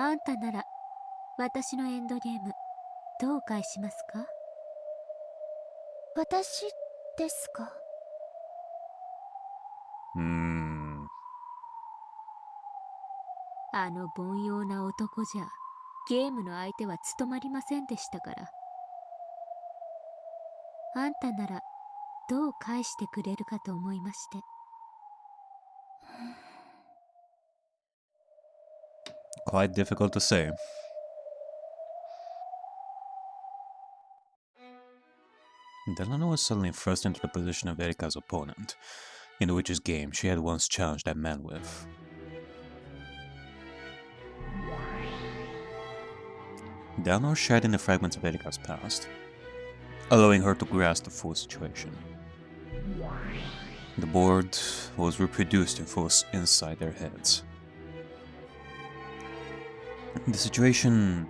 あんたなら私のエンドゲームどう返しますか？私ですか？あの凡庸な男じゃゲームの相手は務まりませんでしたから。あんたならどう返してくれるかと思いまして。Quite difficult to say. Delano was suddenly thrust into the position of Erika's opponent, in the Witch's game she had once challenged that man with. Delano shared in the fragments of Erika's past, allowing her to grasp the full situation. The board was reproduced in full inside their heads. The situation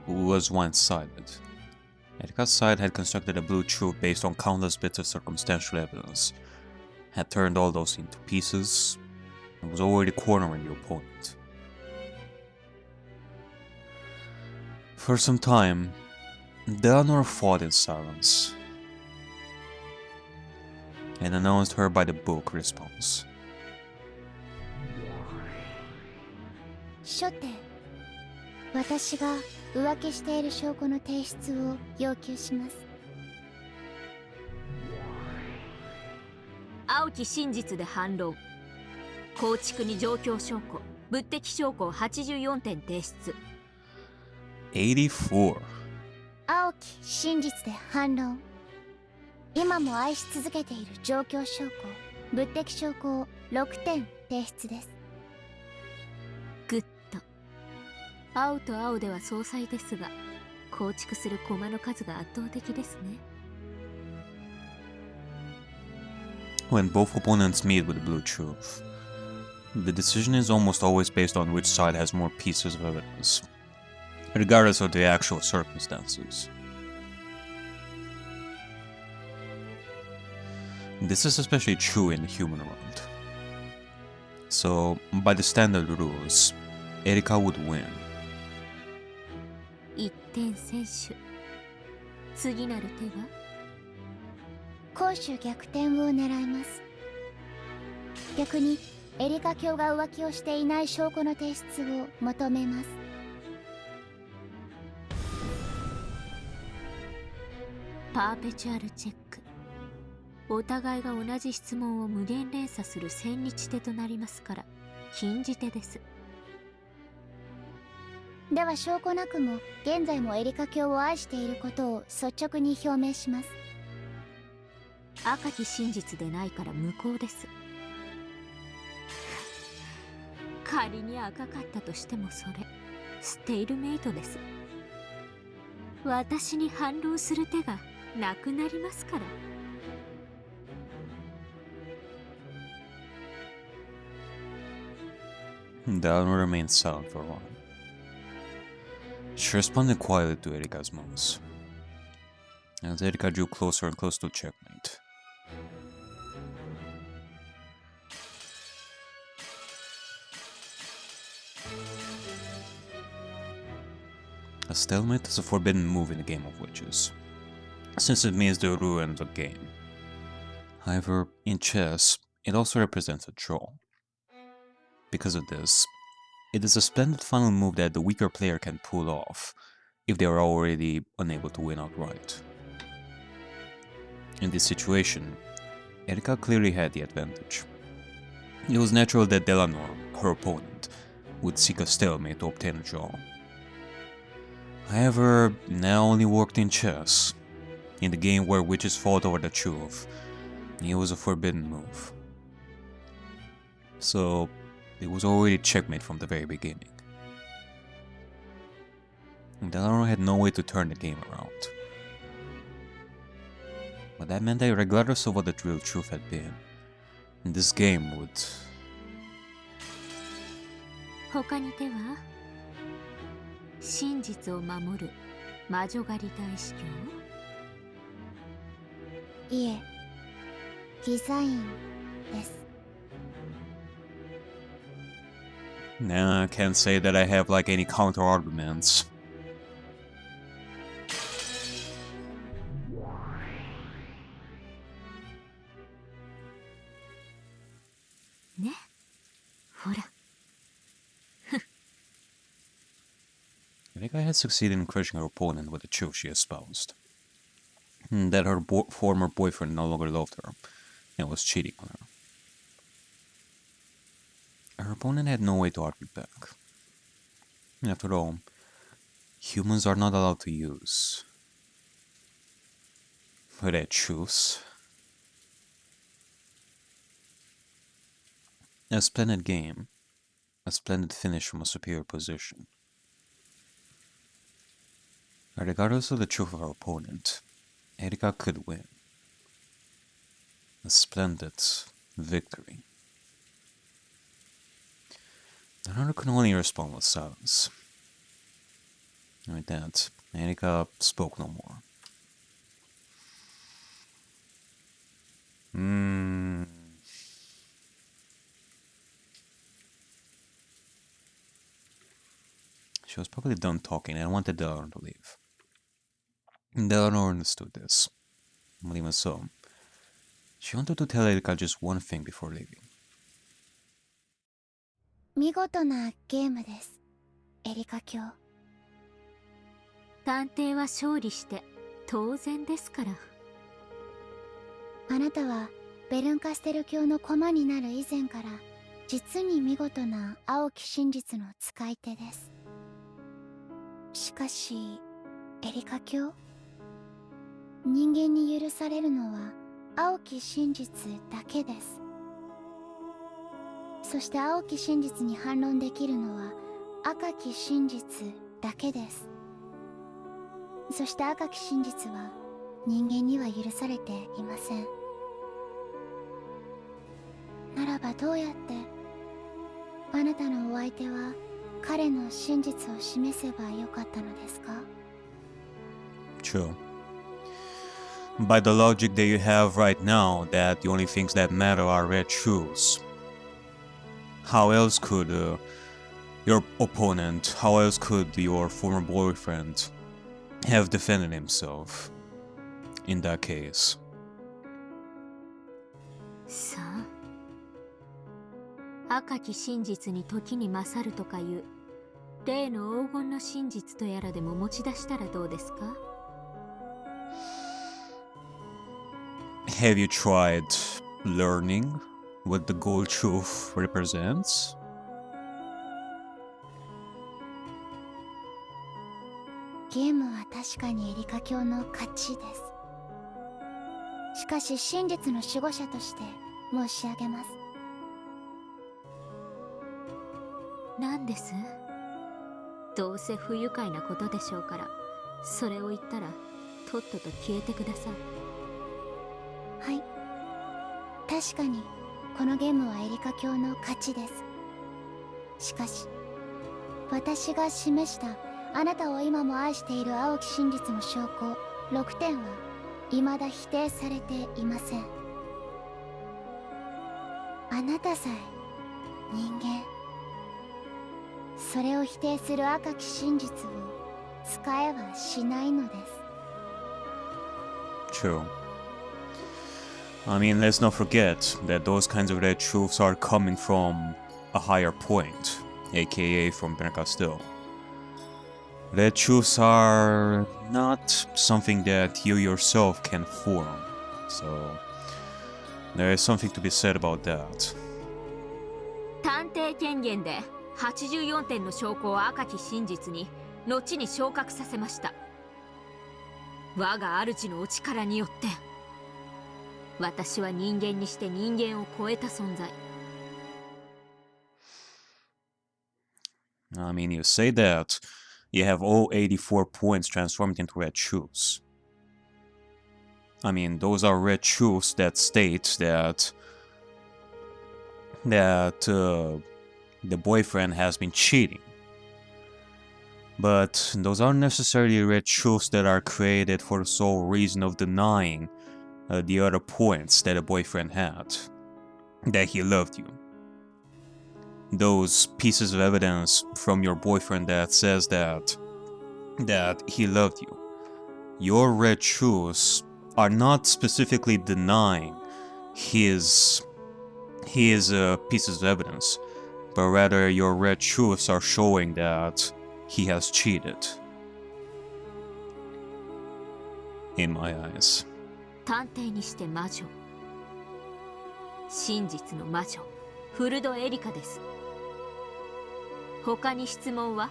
was one-sided. Erika's side had constructed a blue truth based on countless bits of circumstantial evidence, had turned all those into pieces, and was already cornering the opponent. For some time, Delano fought in silence, and announced her by the book response. 初手、私が浮気している証拠の提出を要求します。青き真実で反論。構築に状況証拠、物的証拠を84点提出。84. 青き真実で反論。今も愛し続けている状況証拠、物的証拠を6点提出です。グッド。青と青では相殺ですが、構築する駒の数が圧倒的ですね。When both opponents meet with the blue truth, the decision is almost always based on which side has more pieces of evidence, regardless of the actual circumstances. This is especially true in the human world. So, by the standard rules, Erika would win. 一点先取。次なる手は攻守逆転を狙います。逆にエリカ卿が浮気をしていない証拠の提出を求めます。パーペチュアルチェック。お互いが同じ質問を無限連鎖する千日手となりますから、禁じ手です。では証拠なくも現在もエリカ卿を愛していることを率直に表明します。赤き真実でないから無効です。仮に赤かったとしてもそれステイルメイトです。私に反論する手がなくなりますから。Delano remained silent for a while. She responded quietly to Erika's moves, as Erika drew closer and closer to checkmate. A stalemate is a forbidden move in the game of witches, since it means the ruin of the game. However, in chess, it also represents a draw. Because of this, it is a splendid final move that the weaker player can pull off if they are already unable to win outright. In this situation, Erika clearly had the advantage. It was natural that Delano, her opponent, would seek a stalemate to obtain a draw. However, that only worked in chess. In the game where witches fought over the truth, it was a forbidden move. So, it was already checkmate from the very beginning. Delano had no way to turn the game around. But that meant that regardless of what the real truth had been, this game would... 他に手は真実を守る魔女狩り大司教。いえ、デザインです。Nah, I can't say that I have like any counter arguments. Ne? Hora. Erika had succeeded in crushing her opponent with the truth she espoused. That her former boyfriend no longer loved her and was cheating on her. Her opponent had no way to argue back. After all, humans are not allowed to use red truths. A splendid game, a splendid finish from a superior position. Regardless of the truth of her opponent, Erika could win. A splendid victory. Naruto could only respond with silence. With that, Erika spoke no more. She was probably done talking and wanted Delano to leave. Delano understood this. But even so, she wanted to tell Erika just one thing before leaving. 見事なゲームです、エリカ卿。探偵は勝利して当然ですから。あなたはベルンカステル卿の駒になる以前から実に見事な青き真実の使い手です。しかしエリカ卿、人間に許されるのは青き真実だけです。そして青き真実に反論できるのは赤き真実だけです。そして赤き真実は人間には許されていません。ならばどうやってあなたのお相手は彼の真実を示せばよかったのですか？ True. By the logic that you have right now, that the only things that matter are red truths. How else could your opponent, how else could your former boyfriend have defended himself in that case? さあ、赤き真実に時に勝るとかいう例の黄金の真実とやらでも持ち出したらどうですか？ Have you tried learning what the gold truth represents? ゲームは確かにエリカ卿の勝ちです。しかし真実の守護者として申し上げます。何です？どうせ不愉快なことでしょうから、それを言ったらとっとと消えてください。はい、確かにこのゲームはエリカ卿の勝ちです。しかし私が示したあなたを今も愛している青き真実の証拠6点は未だ否定されていません。あなたさえ人間、それを否定する赤き真実を使えはしないのです。 True. I mean, let's not forget that those kinds of red truths are coming from a higher point, a.k.a. from Benkastel. Red truths are not something that you yourself can form, so there is something to be said about that. 探偵権限で84点の証拠を赤き真実に後に昇格させました。我が主のお力によって私は人間にして人間を超えた存在。 I mean, you say that you have all 84 points transformed into red truths. I mean, those are red truths that state that the boyfriend has been cheating. But those aren't necessarily red truths that are created for the sole reason of denying the other points that a boyfriend had, that he loved you. those pieces of evidence from your boyfriend that says that he loved you. Your red shoes are not specifically denying his pieces of evidence, but rather your red shoes are showing that he has cheated. In my eyes. 探偵にして魔女。真実の魔女、フルドエリカです。他に質問は？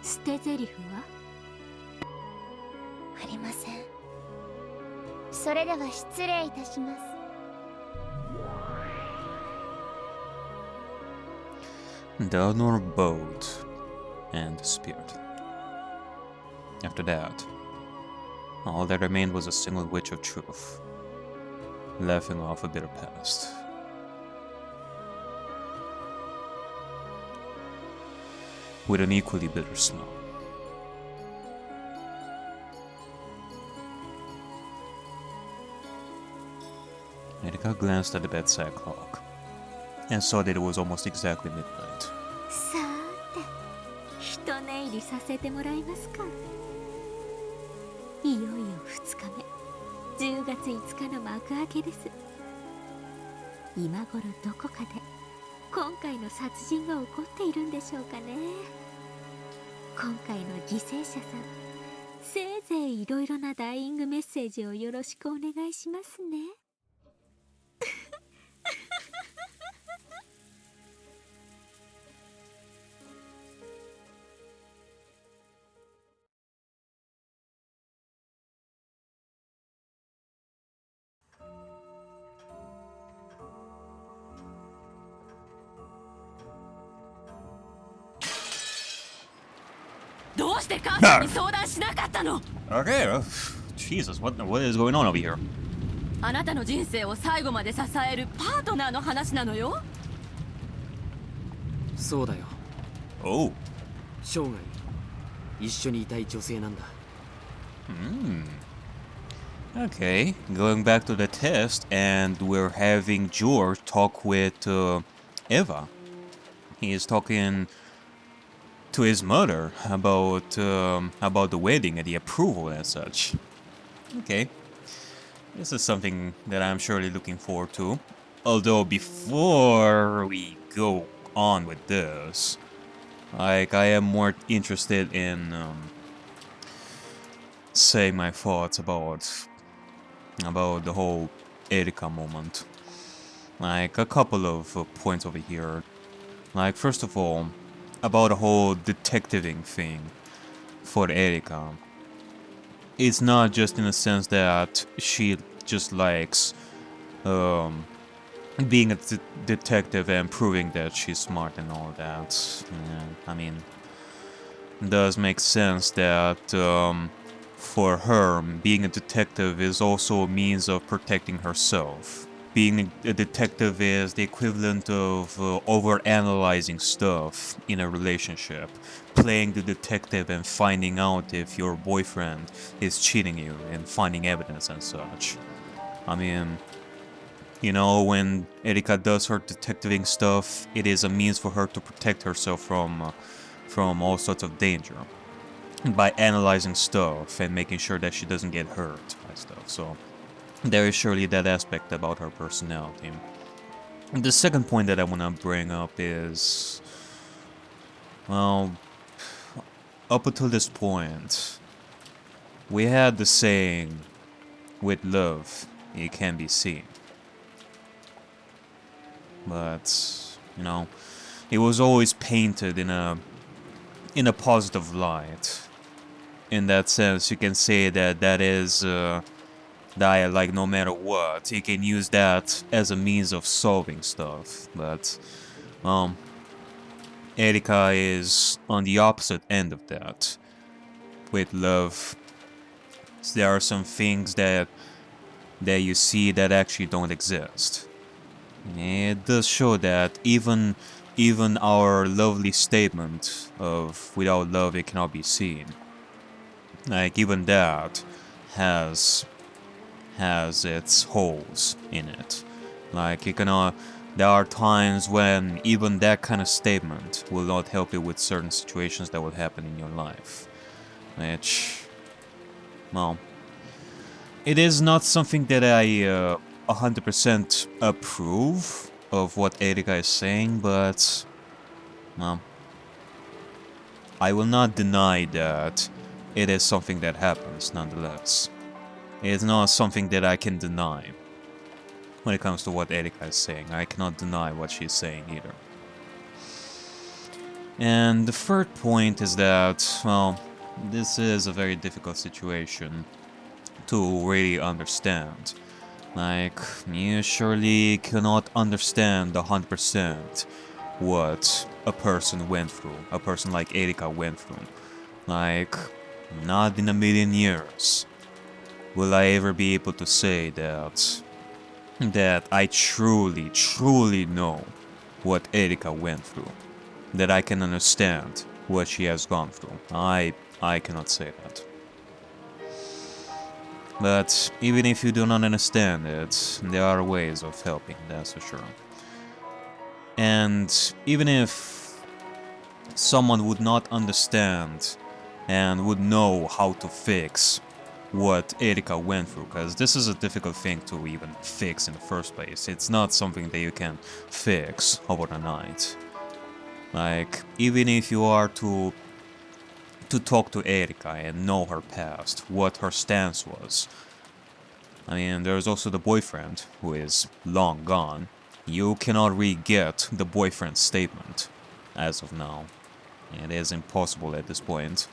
捨て台詞は？ありません。それでは失礼いたします。The honor bowed and disappeared. After that, all that remained was a single witch of truth, laughing off a bitter past. With an equally bitter smile. Erika glanced at the bedside clock and saw that it was almost exactly midnight. さて、一寝入りさせてもらいますか。いよいよ2日目、10月5日の幕開けです。今頃どこかで今回の殺人が起こっているんでしょうかね。今回の犠牲者さん、せいぜいいろいろなダイイングメッセージをよろしくお願いしますね。どうして母さんに相談しなかったの？ Okay, Jesus, what is going on over here? あなたの人生を最後まで支えるパートナーの話なのよ。そうだよ。Oh. 生涯一緒にいたい女性なんだ。Okay, going back to the test, and we're having George talk with Eva. He is talking to his mother about the wedding and the approval and such. Okay, this is something that I'm surely looking forward to. Although before we go on with this, like I am more interested in saying my thoughts about the whole Erika moment. Like a couple of points over here. Like first of all, about the whole detectiving thing for Erika. It's not just in the sense that she just likes being a detective and proving that she's smart and all that. Yeah, I mean, it does make sense that for her, being a detective is also a means of protecting herself. Being a detective is the equivalent of overanalyzing stuff in a relationship. Playing the detective and finding out if your boyfriend is cheating you and finding evidence and such. I mean, you know, when Erika does her detectiving stuff, it is a means for her to protect herself from all sorts of danger. By analyzing stuff and making sure that she doesn't get hurt by stuff. So there is surely that aspect about her personality. The second point that I want to bring up is, well, up until this point, we had the saying, with love, it can be seen. But, you know, it was always painted in a positive light. In that sense, you can say that is that, like, no matter what, you can use that as a means of solving stuff. But Erika is on the opposite end of that. With love, there are some things that you see that actually don't exist. It does show that even our lovely statement of without love it cannot be seen, like even that has its holes in it. Like you cannot, there are times when even that kind of statement will not help you with certain situations that will happen in your life. Which, well, it is not something that I 100% approve of what Erika is saying, but, well, I will not deny that it is something that happens nonetheless. It's not something that I can deny. When it comes to what Erika is saying, I cannot deny what she's saying either. And the third point is that, well, this is a very difficult situation to really understand. Like, you surely cannot understand 100% what a person went through, a person like Erika went through. Like, not in a million years will I ever be able to say that I truly know what Erika went through. That I can understand what she has gone through. I cannot say that. But even if you do not understand it, there are ways of helping, that's for sure. And even if someone would not understand and would know how to fix what Erika went through, because this is a difficult thing to even fix in the first place. It's not something that you can fix overnight. Like, even if you are to talk to Erika and know her past, what her stance was. I mean, there's also the boyfriend, who is long gone. You cannot really get the boyfriend's statement, as of now. It is impossible at this point.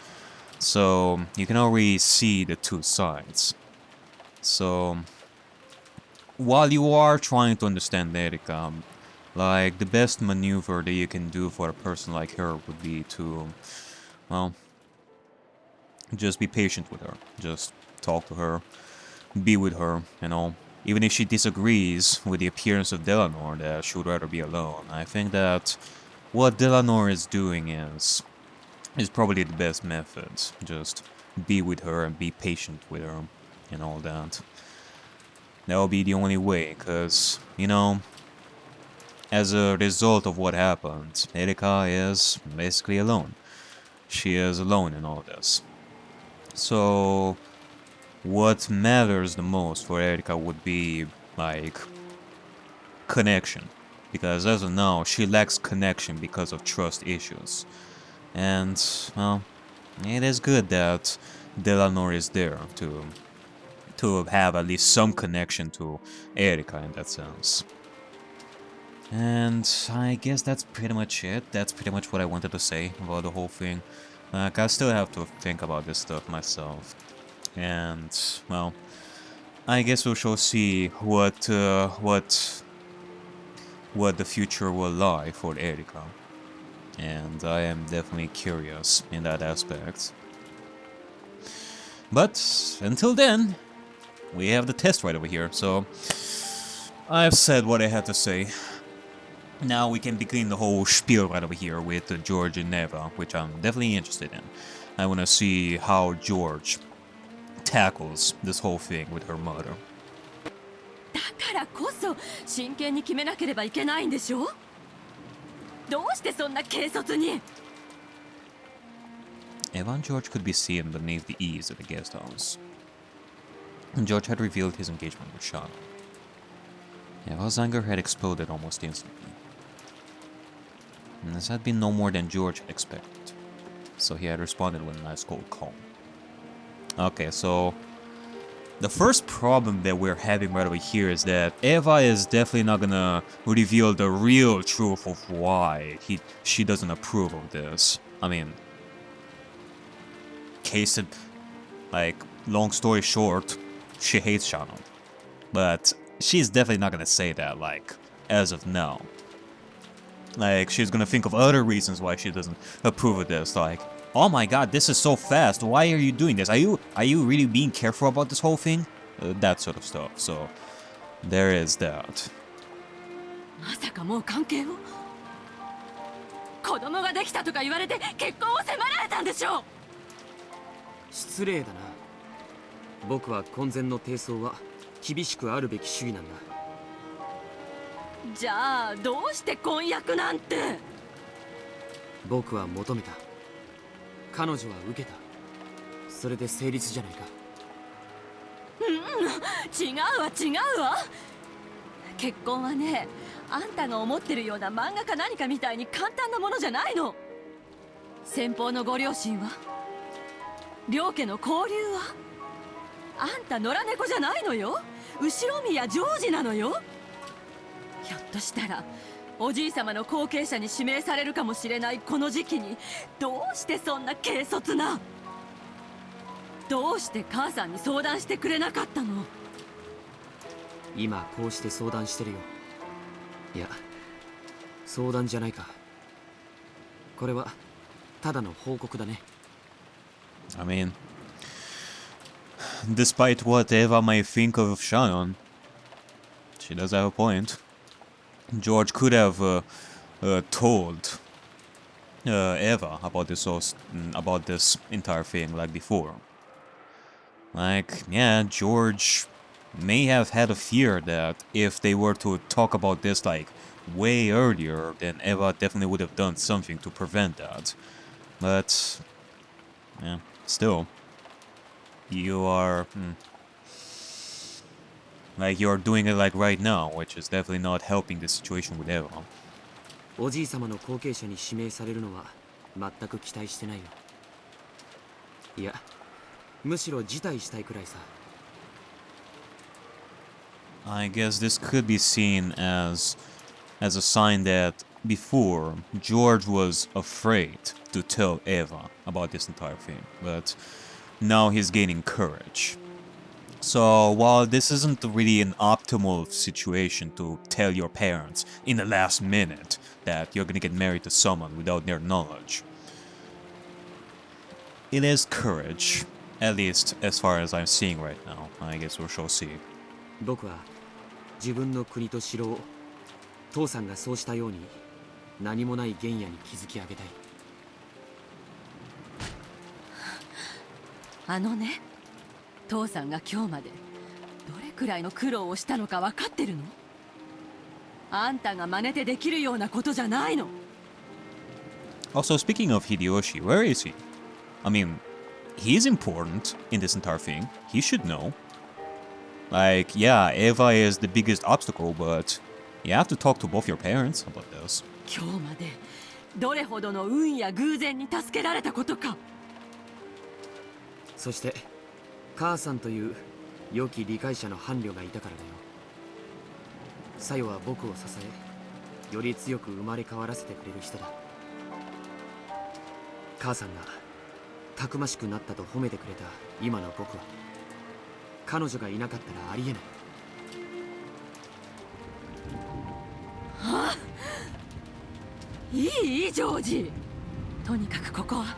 So, you can already see the two sides. So, while you are trying to understand Erika, like, the best maneuver that you can do for a person like her would be to, well, just be patient with her. Just talk to her, be with her, you know. Even if she disagrees with the appearance of Delanor, that she would rather be alone, I think that what Delanor is doing is probably the best method. Just be with her and be patient with her and all that. That will be the only way, because, you know, as a result of what happened, Erika is basically alone. She is alone in all this. So, what matters the most for Erika would be, like, connection. Because as of now, she lacks connection because of trust issues. And, well, it is good that Delanor is there to have at least some connection to Erika in that sense. And I guess that's pretty much it. That's pretty much what I wanted to say about the whole thing. Like, I still have to think about this stuff myself. And, well, I guess we shall see what the future will lie for Erika. And I am definitely curious in that aspect. But until then, we have the test right over here, so I've said what I had to say. Now we can begin the whole spiel right over here with George and Neva, which I'm definitely interested in. I want to see how George tackles this whole thing with her mother. だからこそ真剣に決めなければいけないんでしょ。どうしてそんな軽率に。Eva and George could be seen beneath the eaves of the guest house. George had revealed his engagement with Shadow. Eva's anger had exploded almost instantly. And this had been no more than George had expected, so he had responded with a nice cold calm. Okay, so the first problem that we're having right over here is that Eva is definitely not gonna reveal the real truth of why she doesn't approve of this. I mean, like, long story short, she hates Shannon. But she's definitely not gonna say that, like, as of now. Like, she's gonna think of other reasons why she doesn't approve of this, like, oh my god, this is so fast, why are you doing this? Are you really being careful about this whole thing? That sort of stuff, so there is that. まさかもう関係を。子供ができたとか言われて結婚を迫られたんでしょう。失礼だな。僕は婚前の貞操は厳しくあるべき主義なんだ。じゃあどうして婚約なんて。僕は求めた。彼女は受けた。それで成立じゃないか。違うわ違うわ。結婚はね、あんたが思ってるような漫画か何かみたいに簡単なものじゃないの。先方のご両親は、両家の交流は、あんた野良猫じゃないのよ。後ろ宮ジョージなのよ。ひょっとしたらおじい様の後継者に指名されるかもしれないこの時期に、どうしてそんな軽率な。どうして母さんに相談してくれなかったの。今こうして相談してるよ。いや、相談じゃないか。これはただの報告だね。I mean, despite what Eva may think of Shannon, she does have a point. George could have told Eva about this entire thing like before. Like, yeah, George may have had a fear that if they were to talk about this like way earlier, then Eva definitely would have done something to prevent that. But yeah, still, you are like you're doing it like right now, which is definitely not helping the situation with Eva. おじい様の後継者に指名されるのは全く期待してないよ。いや、むしろ辞退したいくらいさ。I guess this could be seen as a sign that before George was afraid to tell Eva about this entire thing, but now he's gaining courage. So while this isn't really an optimal situation to tell your parents in the last minute that you're gonna get married to someone without their knowledge, it is courage, at least as far as I'm seeing right now. I guess we shall see. 僕は自分の国と城を父さんがそうしたように何もない原野に築き上げたい。あのね、父さんが今日までどれくらいの苦労をしたのか分かってるの？あんたが真似てできるようなことじゃないの。 Also, speaking of Hideyoshi, where is he? I mean, he's important in this entire thing. He should know. Like, yeah, Eva is the biggest obstacle, but you have to talk to both your parents about this. 今日までどれほどの運や偶然に助けられたことか。そして母さんという良き理解者の伴侶がいたからだよ。さよは僕を支え、より強く生まれ変わらせてくれる人だ。母さんがたくましくなったと褒めてくれた今の僕は、彼女がいなかったらありえない。はあ、いいジョージ。とにかくここは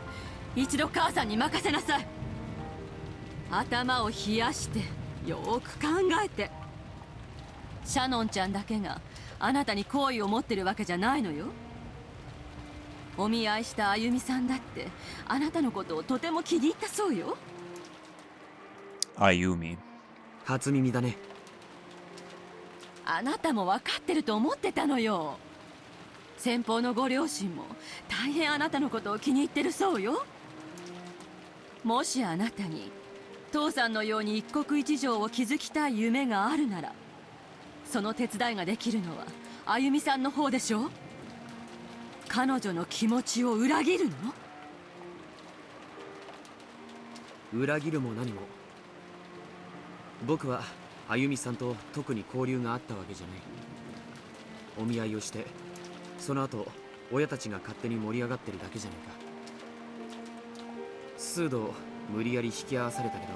一度母さんに任せなさい。頭を冷やしてよーく考えて。シャノンちゃんだけがあなたに好意を持ってるわけじゃないのよ。お見合いしたあゆみさんだってあなたのことをとても気に入ったそうよ。Ayumi. 初耳だね。あなたも分かってると思ってたのよ。先方のご両親も大変あなたのことを気に入ってるそうよ。もしあなたに父さんのように一国一城を築きたい夢があるなら、その手伝いができるのはあゆみさんの方でしょ。彼女の気持ちを裏切るの？裏切るも何も、僕はあゆみさんと特に交流があったわけじゃない。お見合いをしてその後親たちが勝手に盛り上がってるだけじゃないか。数度無理やり引き合わされたけど、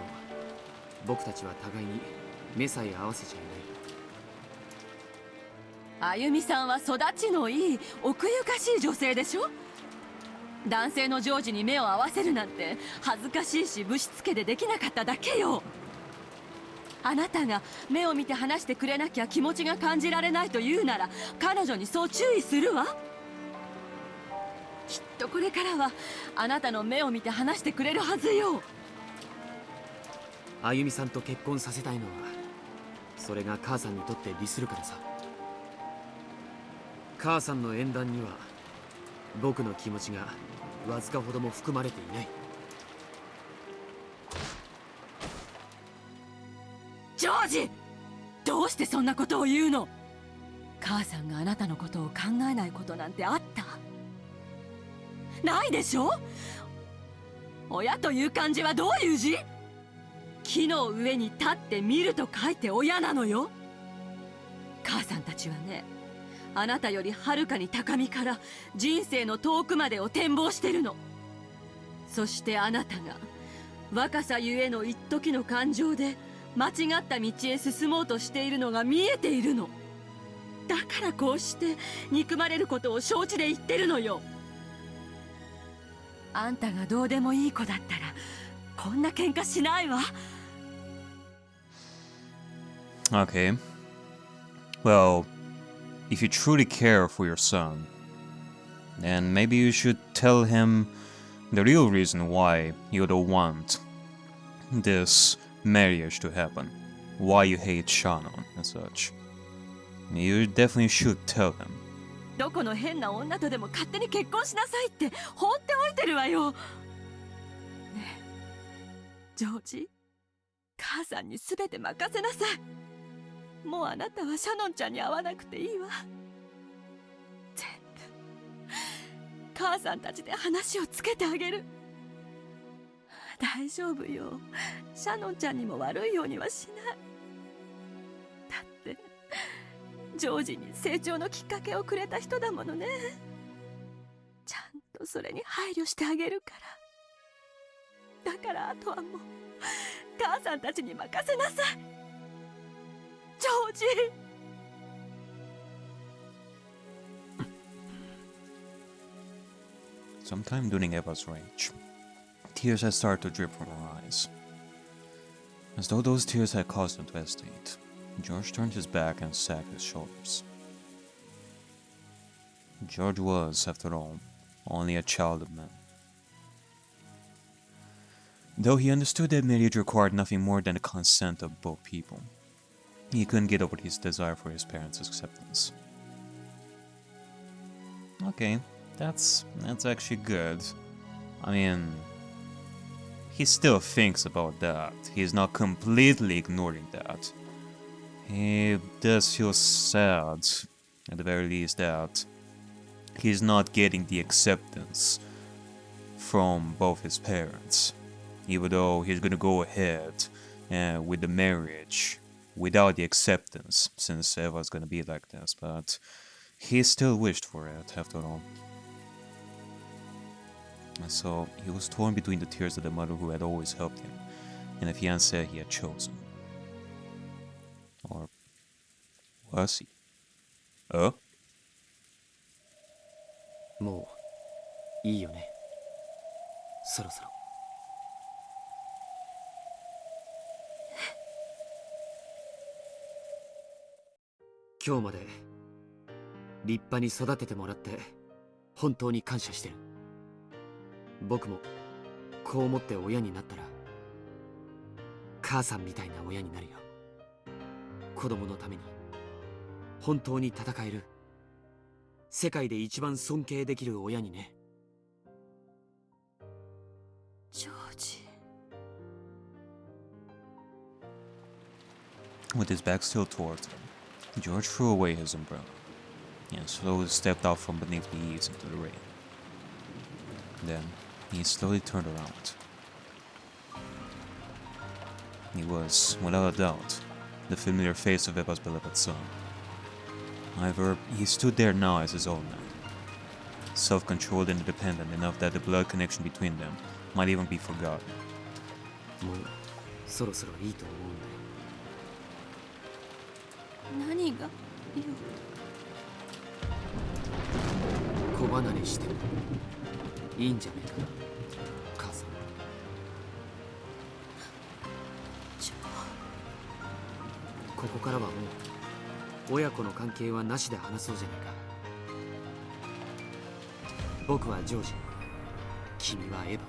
僕たちは互いに目さえ合わせちゃいない。あゆみさんは育ちのいい奥ゆかしい女性でしょ。男性のジョージに目を合わせるなんて恥ずかしいしぶしつけでできなかっただけよ。あなたが目を見て話してくれなきゃ気持ちが感じられないと言うなら、彼女にそう注意するわ。きっとこれからはあなたの目を見て話してくれるはずよ。あゆみさんと結婚させたいのは、それが母さんにとって利するからさ。母さんの縁談には僕の気持ちがわずかほども含まれていない。ジョージ、どうしてそんなことを言うの？母さんがあなたのことを考えないことなんてあった？ないでしょ？親という漢字はどういう字？木の上に立って見ると書いて親なのよ。母さんたちはね、あなたよりはるかに高みから人生の遠くまでを展望してるの。そしてあなたが若さゆえの一時の感情で間違った道へ進もうとしているのが見えているの。だからこうして憎まれることを承知で言ってるのよ。あんたがどうでもいい子だったらこんな喧嘩しないわ。 Okay. Well, if you truly care for your son, then maybe you should tell him the real reason why you don't want this marriage to happen. Why you hate Shannon and such. You definitely should tell him. どこの変な女とでも勝手に結婚しなさいって放っておいてるわよ。ねえジョージ、母さんに全て任せなさい。もうあなたはシャノンちゃんに会わなくていいわ。全部母さんたちで話をつけてあげる。大丈夫よ、シャノンちゃんにも悪いようにはしない。だってジョージに成長のきっかけをくれた人だものね。ちゃんとそれに配慮してあげるから。だからあとはもう母さんたちに任せなさい。ジョージ。Sometime during Eva's rage, tears had started to drip from her eyes. As though those tears had caused them to hesitate, George turned his back and sagged his shoulders. George was, after all, only a child of men. Though he understood that marriage required nothing more than the consent of both people, he couldn't get over his desire for his parents' acceptance. Okay, that's actually good. I mean, he still thinks about that. He's not completely ignoring that. He does feel sad, at the very least, that he's not getting the acceptance from both his parents. Even though he's gonna go ahead with the marriage without the acceptance, since Eva's gonna be like this, but he still wished for it, after all. And so he was torn between the tears of the mother who had always helped him, and the fiancé he had chosen. Or was he? Oh? もういいよね、そろそろ。今日まで立派に育ててもらって本当に感謝してる。僕もこう思って親になったら母さんみたいな親になるよ。子供のために本当に戦える、世界で一番尊敬できる親にね。ジョージ。 With his back still towards him, George threw away his umbrella and slowly stepped out from beneath the eaves into the rain. Then, he slowly turned around. He was, without a doubt, the familiar face of Eva's beloved son. However, he stood there now as his own man, self-controlled and independent enough that the blood connection between them might even be forgotten. もうそろそろいいと思うんだよ。何がよ。子離れしてもいいんじゃないかな、母さん。ここからはもう親子の関係はなしで話そうじゃないか。僕はジョージ、君はエヴァ。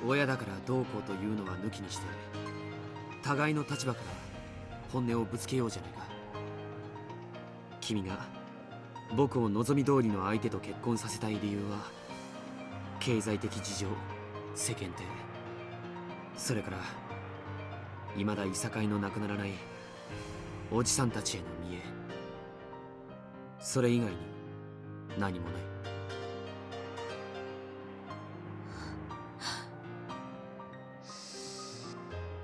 親だからどうこうというのは抜きにして、互いの立場から本音をぶつけようじゃないか。君が僕を望み通りの相手と結婚させたい理由は経済的事情、世間体、それから未だいさかいのなくならないおじさんたちへの見栄、それ以外に何もない。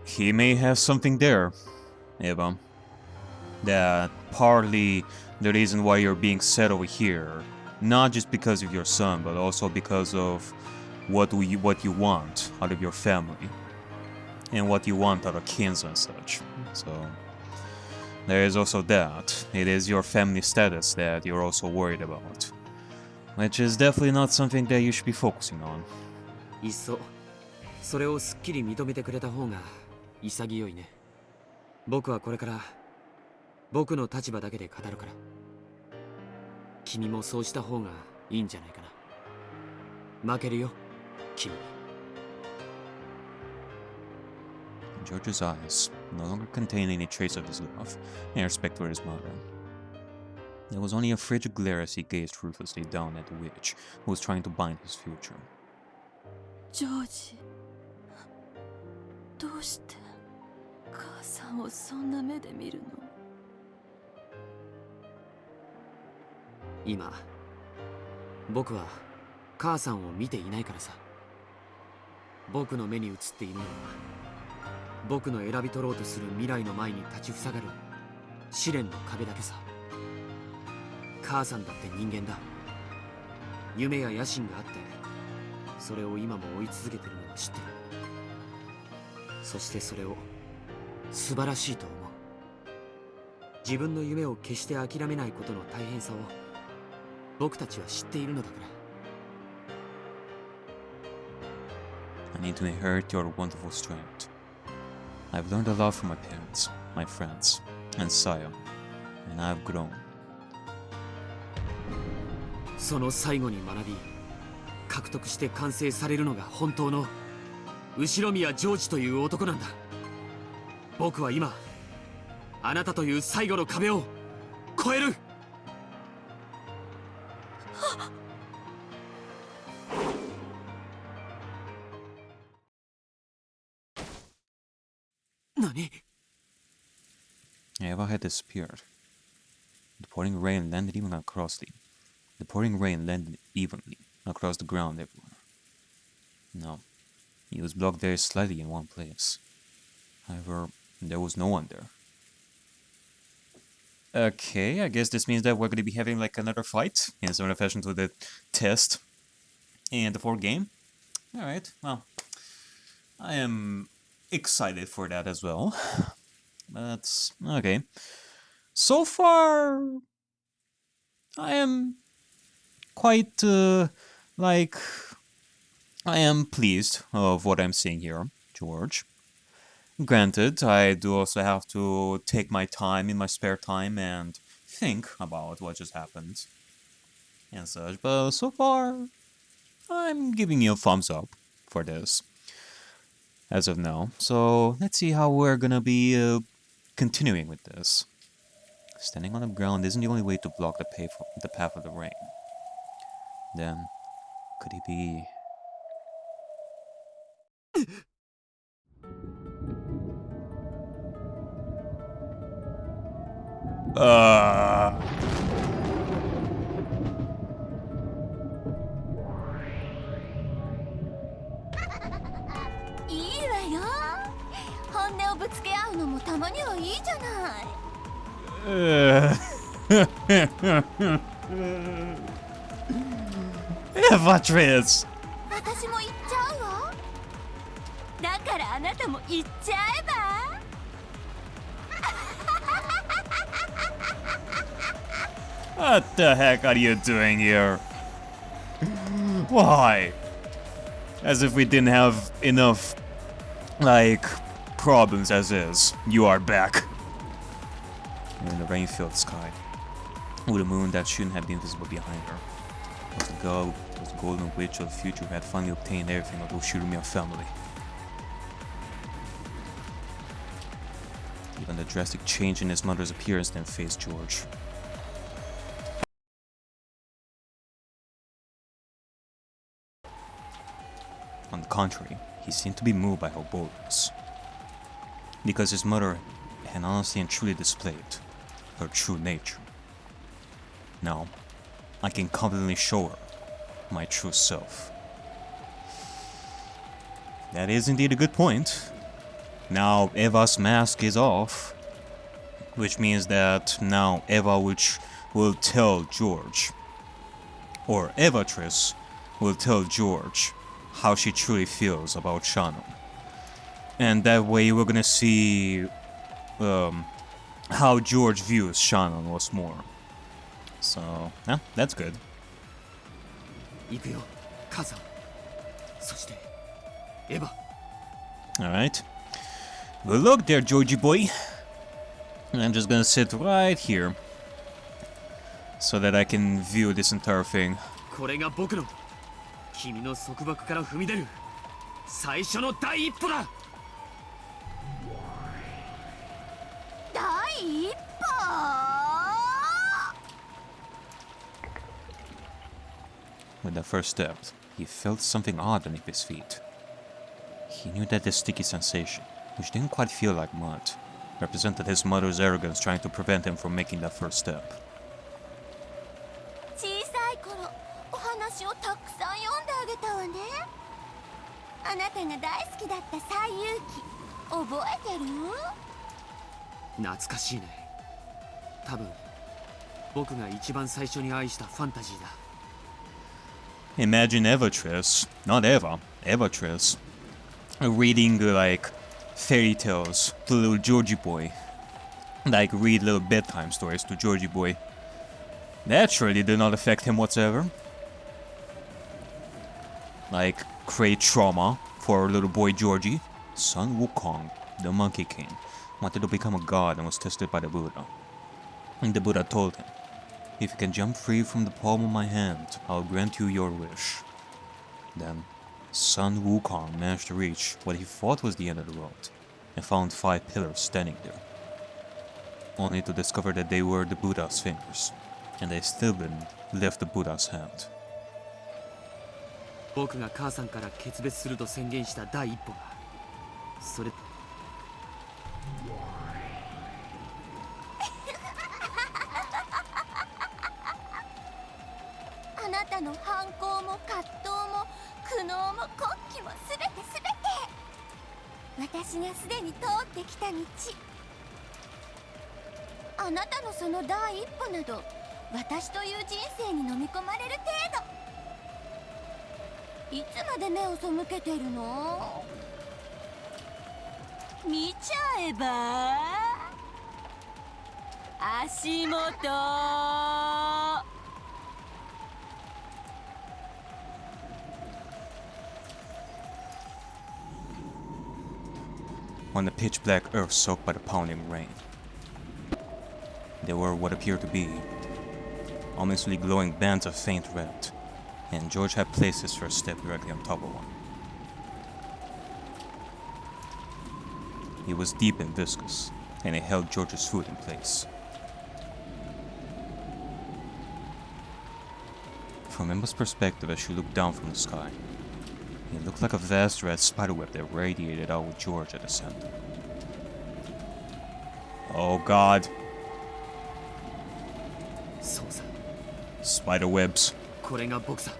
He may have something there, Eva. That partly the reason why you're being set over here, not just because of your son, but also because of what you want out of your family and what you want out of kins and such. So there is also that. It is your family status that you're also worried about, which is definitely not something that you should be focusing on. いっそそれをすっきり認めてくれた方が潔いね。僕はこれから僕の立場だけで語るから、君もそうした方がいいんじゃないかな。負けるよ、君。George's eyes no longer contained any trace of his love and respect for his mother. There was only a frigid glare as he gazed ruthlessly down at the witch who was trying to bind his future. ジョージ、どうして母さんをそんな目で見るの？今僕は母さんを見ていないからさ。僕の目に映っているのは僕の選び取ろうとする未来の前に立ちふさがる試練の壁だけさ。母さんだって人間だ。夢や野心があってそれを今も追い続けてるのは知ってる。そしてそれを素晴らしいと思う。自分の夢を決して諦めないことの大変さを僕たちは知っているのだから。I need to inherit your wonderful strength. I've learned a lot from my parents, my friends, and Saya, and I've grown. その最後に学び獲得して完成されるのが本当の後宮ジョージという男なんだ。僕は今あなたという最後の壁を越える。何？ Eva had disappeared. The pouring rain landed evenly across the ground everywhere. No, he was blocked very slightly in one place. However, there was no one there. Okay, I guess this means that we're going to be having like another fight in similar fashion to the test and the 4th game. Alright, well, I am excited for that as well. But, okay. So far, I am quite, I am pleased of what I'm seeing here, George. Granted, I do also have to take my time in my spare time and think about what just happened and such, but so far, I'm giving you a thumbs up for this as of now. So let's see how we're gonna be continuing with this. Standing on the ground isn't the only way to block the path of the rain. Then, could he be...いいわよ。本音をぶつけ合うのもたまにはいいじゃない。Evatrice! 私も言っちゃうわ。だからあなたも言っちゃえば。What the heck are you doing here? Why? As if we didn't have enough, problems as is. You are back. In the rain-filled sky, with a moon that shouldn't have been visible behind her, was the golden witch of the future who had finally obtained everything of the Shirumiya family. Even the drastic change in his mother's appearance then faced George. On the contrary, he seemed to be moved by her boldness. Because his mother had honestly and truly displayed her true nature. Now, I can confidently show her my true self. That is indeed a good point. Now Eva's mask is off, which means that now Eva will tell George, or Evatrice will tell George how she truly feels about Shannon. And that way we're gonna see how George views Shannon once more. So, yeah, that's good. 行くよ、母さん。そして、エヴァ。Alright. Good luck there, Georgie boy. I'm just gonna sit right here so that I can view this entire thing. これが僕の君の束縛から踏み出る最初の第一歩だ。第一歩。 With that first step, he felt something odd beneath his feet. He knew that the sticky sensation, which didn't quite feel like mud, represented his mother's arrogance trying to prevent him from making that first step. 小さい頃、お話をたくさん読んであげたわね。あなたが大好きだった西遊記、覚えてる？懐かしいね。多分僕が一番最初に愛したファンタジーだ。 Imagine Evatrice, not Eva, Evatrice, reading like fairy tales to little Georgie boy. Like read little bedtime stories to Georgie boy. That surely did not affect him whatsoever. Like create trauma for little boy Georgie. Sun Wukong, the Monkey King, wanted to become a god and was tested by the Buddha. And the Buddha told him, "If you can jump free from the palm of my hand, I'll grant you your wish." Then, Sun Wukong managed to reach what he thought was the end of the world, and found 5 pillars standing there. Only to discover that they were the Buddha's fingers, and they still didn't lift the Buddha's hand. 僕が母さんから決別すると宣言した第一歩が、それ。あなたの反抗も葛藤も苦悩も国旗もすべて私がすでに通ってきた道。あなたのその第一歩など私という人生に飲み込まれる程度。いつまで目を背けてるの？見ちゃえば足元。On the pitch-black earth soaked by the pounding rain, there were what appeared to be ominously glowing bands of faint red, and George had placed his first step directly on top of one. It was deep and viscous, and it held George's foot in place. From Emma's perspective as she looked down from the sky, it looked like a vast red spiderweb that radiated out with George at the center. Oh god. そうさ。 Spiderwebs. これが僕さ。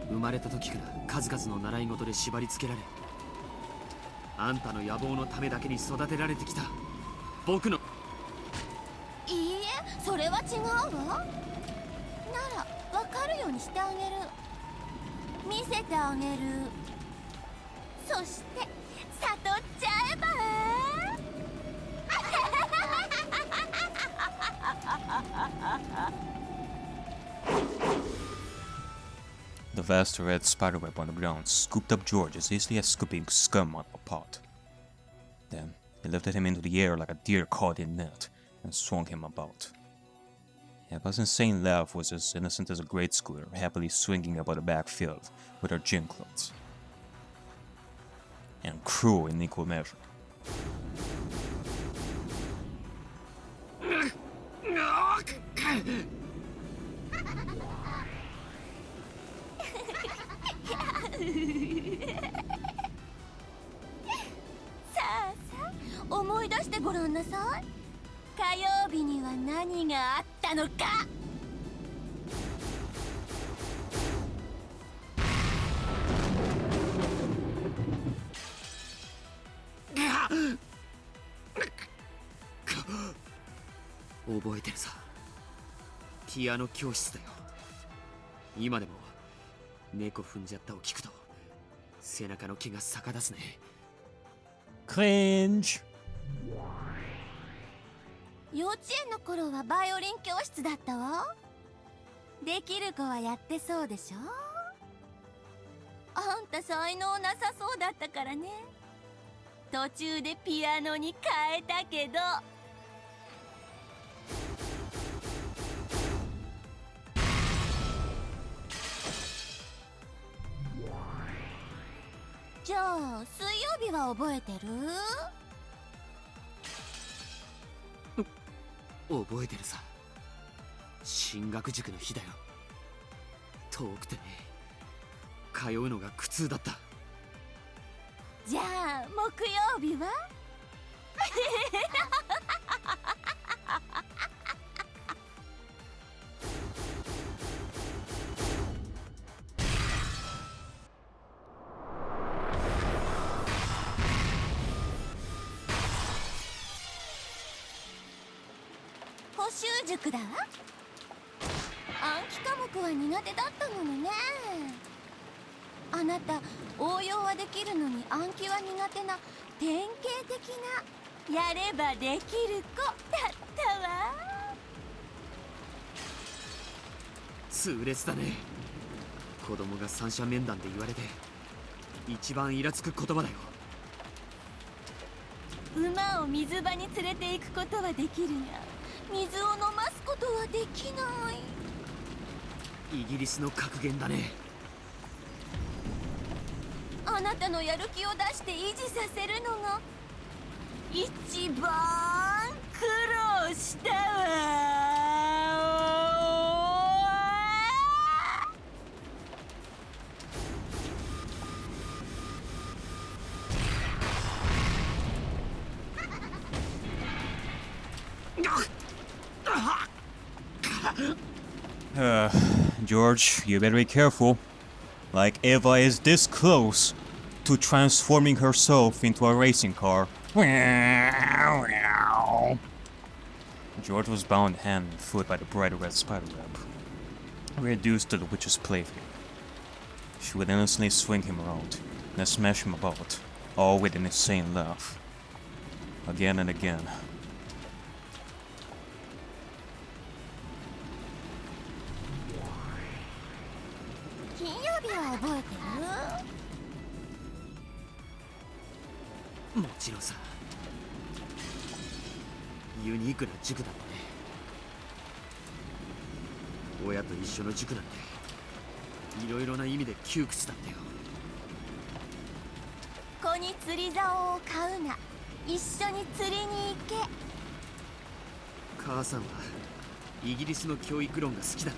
生まれた時から数々の習い事で縛り付けられ、あんたの野望のためだけに育てられてきた僕の。いいえ、それは違うわ。ならわかるようにしてあげる。見せてあげる。そして悟っちゃえば。The vast red spiderweb on the ground scooped up George as easily as scooping scum out of a pot. Then it lifted him into the air like a deer caught in net and swung him about. Eva's insane laugh was as innocent as a great schooner happily swinging about a backfield with her gym clothes. And cruel in equal measure. さい。火曜日には何があったのか。覚えてるさ。ピアノ教室だよ。今でも猫踏んじゃったを聞くと背中の毛が逆立つね。Cringe! 幼稚園の頃はバイオリン教室だったわ。できる子はやってそうでしょ。あんた才能なさそうだったからね。途中でピアノに変えたけど。じゃあ水曜日は覚えてる？覚えてるさ。進学塾の日だよ。遠くてね、通うのが苦痛だった。じゃあ木曜日は？補習塾だわ。暗記科目は苦手だったのにね。あなた応用はできるのに暗記は苦手な典型的なやればできる子だったわ。痛烈だね。子供が三者面談で言われて一番イラつく言葉だよ。馬を水場に連れて行くことはできるが水を飲ますことはできない。イギリスの格言だね。あなたのやる気を出して維持させるのが一番苦労したわ。George, you better be careful. Like Eva is this close to transforming herself into a racing car. George was bound hand and foot by the bright red spiderweb, reduced to the witch's plaything. She would endlessly swing him around and smash him about, all with an insane laugh. Again and again. 金曜日は覚えてる？もちろんさ。ユニークな塾だったね。親と一緒の塾なんていろいろな意味で窮屈だったよ。子に釣り竿を買うな、一緒に釣りに行け。母さんはイギリスの教育論が好きだね。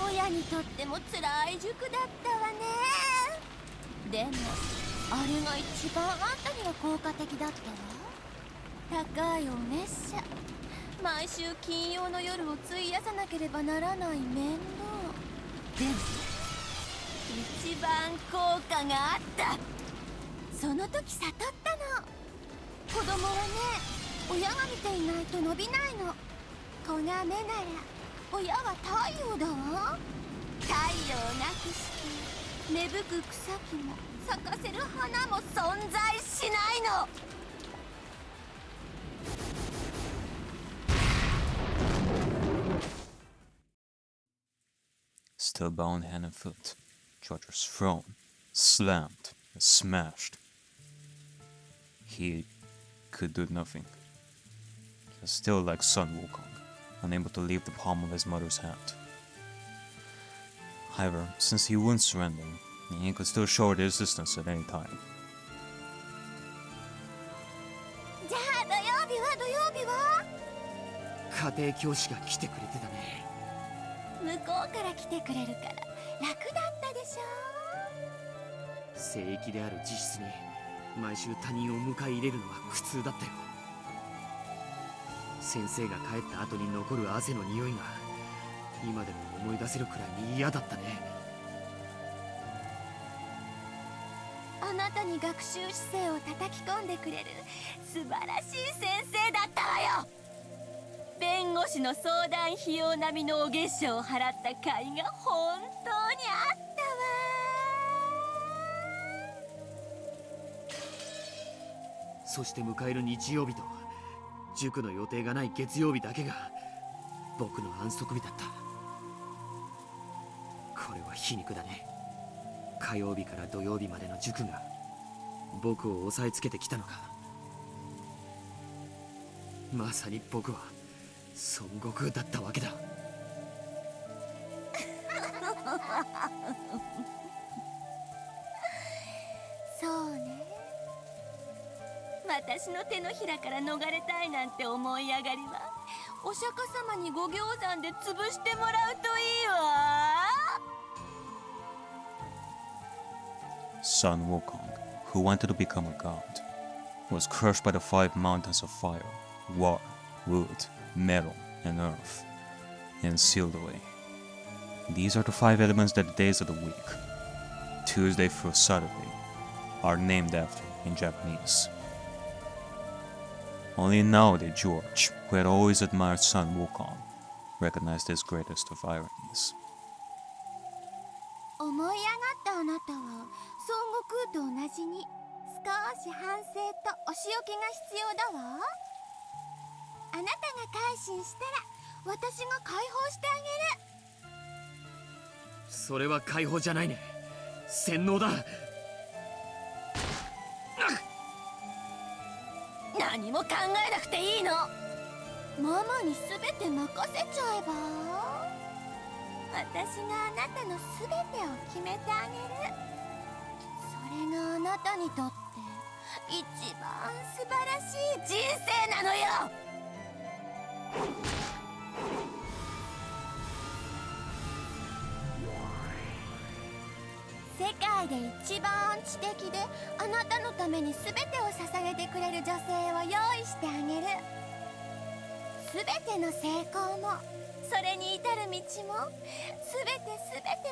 親にとっても辛い塾だったわね。でもあれが一番あんたには効果的だったわ。高いお熱射、毎週金曜の夜を費やさなければならない面倒。でも一番効果があった。その時悟ったの。子供はね、親が見ていないと伸びないの。子が目なら親は太陽だわ。太陽なくして芽吹く草木も咲かせる花も存在しないの。Still bound hand and foot, George was thrown, slammed, and smashed. He could do nothing. He was still like Sun Wukong, unable to leave the palm of his mother's hand. However, since he wouldn't surrender, he could still show her the resistance at any time. じゃあ土曜日は家庭教師が来てくれてたね。向こうから来てくれるから楽だったでしょ。聖域である自室に毎週他人を迎え入れるのは苦痛だったよ。先生が帰った後に残る汗の匂いが今でも思い出せるくらいに嫌だったね。あなたに学習姿勢を叩き込んでくれる素晴らしい先生だったわよ。弁護士の相談費用並みのお月謝を払った甲斐が本当にあったわ。そして迎える日曜日と塾の予定がない月曜日だけが僕の安息日だった。これは皮肉だね。火曜日から土曜日までの塾が僕を押さえつけてきたのか。まさに僕は孫悟空だったわけだ。そうね。私の手のひらから逃れたいなんて思い上がりはお釈迦様にご行山で潰してもらうといいわ。Sun Wukong, who wanted to become a god, was crushed by the 5 mountains of fire, water, wood, metal, and earth, and sealed away. These are the 5 elements that the days of the week, Tuesday through Saturday, are named after in Japanese. Only now did George, who had always admired Sun Wukong, recognize this greatest of ironies. 思い上がったあなたは孫悟空と同じに少し反省とお仕置きが必要だわ。あなたが改心したら私が解放してあげる。それは解放じゃないね。洗脳だ。何も考えなくていいの。ママに全て任せちゃえば私があなたの全てを決めてあげる。それがあなたにとって一番素晴らしい人生なのよ。世界で一番知的であなたのために全てを捧げてくれる女性を用意してあげる。全ての成功もそれに至る道も全て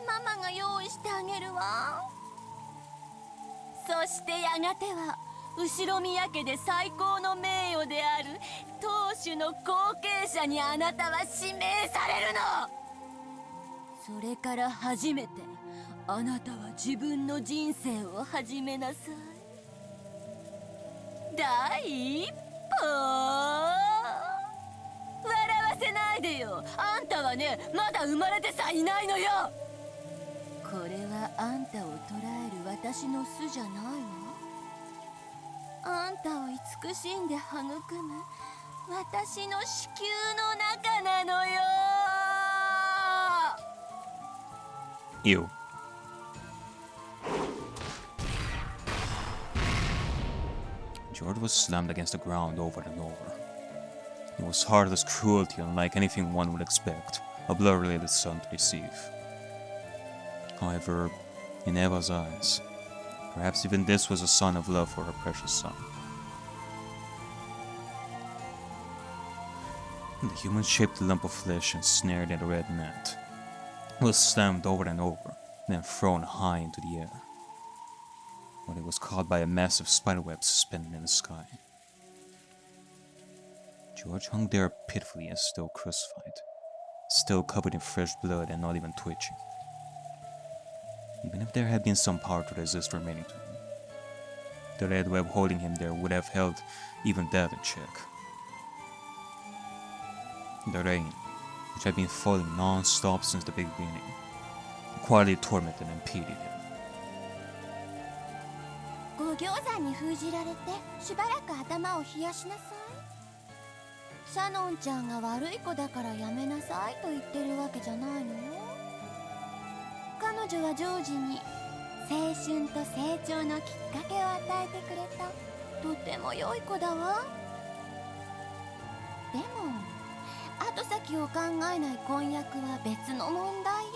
ママが用意してあげるわ。そしてやがては後ろ宮家で最高の名誉である当主の後継者にあなたは指名されるの。それから初めてあなたは自分の人生を始めなさい。第一歩。笑わせないでよ。あんたはね、まだ生まれてさいないのよ。これはあんたを捕らえる私の巣じゃないわ。あんたを慈しんで育む私の子宮の中なのよ。Ew. George was slammed against the ground over and over. It was heartless cruelty unlike anything one would expect a blood-related son to receive. However, in Eva's eyes, perhaps even this was a sign of love for her precious son. The human-shaped lump of flesh ensnared in the red mat was slammed over and over, then thrown high into the air, when it was caught by a massive spiderweb suspended in the sky. George hung there pitifully as still crucified, still covered in fresh blood and not even twitching. Even if there had been some power to resist remaining to him, the red web holding him there would have held even that in check. The rain, which had been falling non-stop since the beginning, quietly tormented and impeded him. ご行山に封じられてしばらく頭を冷やしなさい。シャノンちゃんが悪い子だからやめなさいと言ってるわけじゃないのよ。彼女はジョージに青春と成長のきっかけを与えてくれたとても良い子だわ。でも後先を考えない婚約は別の問題よ。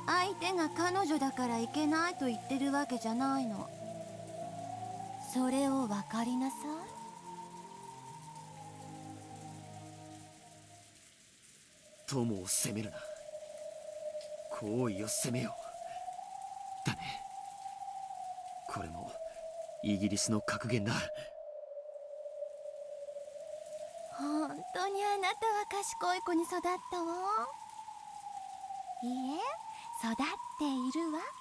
相手が彼女だからいけないと言ってるわけじゃないの。それを分かりなさい。友を責めるな。行為を責めよう。だね。これもイギリスの格言だ。本当にあなたは賢い子に育ったわ。いいえ、育っているわ。